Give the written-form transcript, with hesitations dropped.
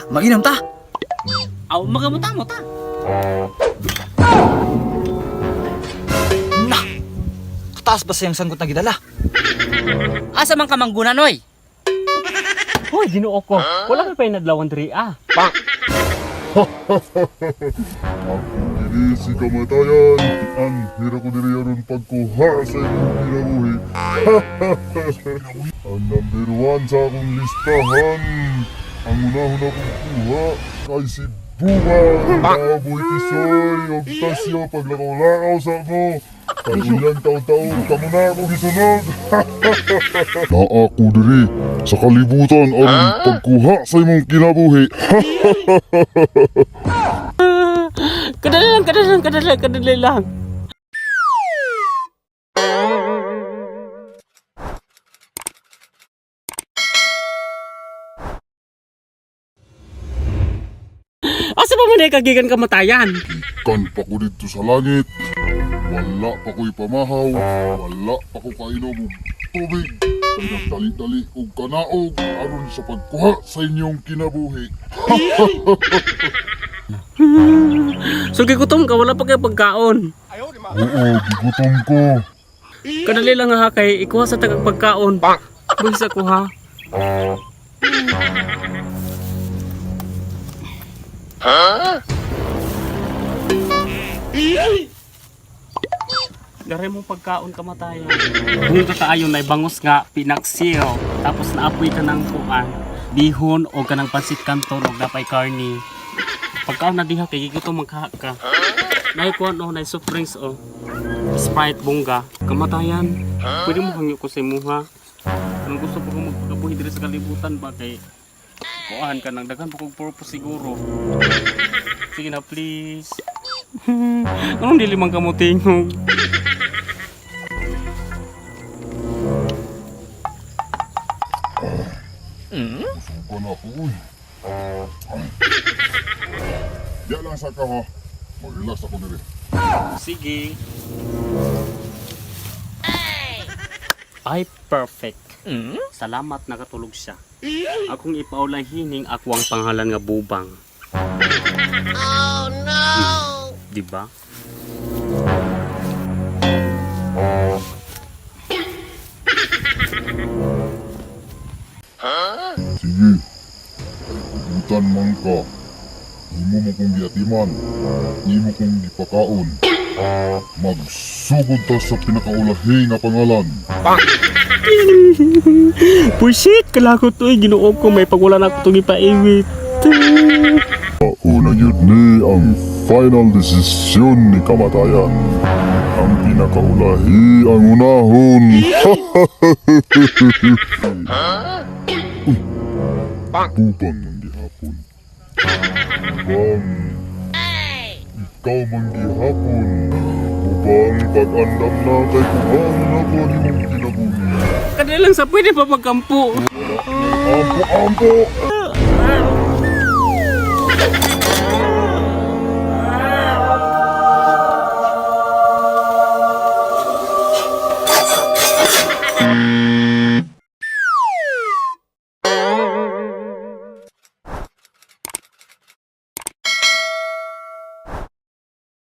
Mag-inom ta. Aw, magamuta mo ta. Na! Kataas ba sayang sanggot na gidala? Asa man ka manggunan, oy? Hoy, Ginoo ko. Wala ka pa inadlawan diri Diri si kamatayan, ang hira ko diri aron pagkuha sa imong kinabuhi. Ang number 1 sa akong listahan, ang unahon akong kuha kay si Bungang Baboy Tisoy og Tasyo paglakaw-lakaw sa mo. Pag-ulang taon-taon, kamo na ako gisunod. Naa ko diri sa kalibutan aron pagkuha sa imong kinabuhi. Kadali lang. Asa pa man kagigan kamatayan? Ikan pa ko dito sa langit. Wala pa ko'y pamahaw. Wala pa ko kainom og tubig. Nagdali-dali og kanaog aron sa pagkuha sa inyong kinabuhi. So gigutom ka, wala pa kay pagkaon. Oo, gigutom ko. Kadali lang ha kay ikuha sa tagang pagkaon. Bulsa ko ha. Gari mo pagkaon kamatayan. Kung kakaayon na bangus nga pinaksil, tapos naapoy ka ng kuan, bihon o kanang pansit kanton o dapay karni. Pagkaon na diha kay gigutom magkaha ka. Nay kuan o nay soft drinks o Sprite bongga. Kamatayan, pwede mo hangyo ko sa imuha. Anong gusto ko kung magpagabuhi diri sa kalibutan ba kay kuan ka nang daghan pa kong purpose siguro. Sige na please. Anong dili man kamo tingog? Busog ko na ako, uy. Diyan lang sa ka ha. Mag-relax ako diri. Sige. Ay, perfect. Salamat nakatulog siya. Akong ipaulahining ako ang pangalan nga Bubang. Oh no! Diba? Sige. Utan man ka. Imo mo kong giatiman. Imo kong gipakaon. Magsugod ta sa pinakaulahi nga pangalan. Pushit! Kalakot to eh. Ginoo ko may pagwala na ako itong ipaiwit. Una yun ni ang final desisyon ni kamatayan. Ang pinakaulahi ang unahon. Uy, bubang ng gihapon. Bubang, ikaw man gihapon. Bubang, pag-andam na kay kuhaan na ko ni mong kinabuhi. Kadali lang sa pwede pa pagkampo. Ampo, ampo!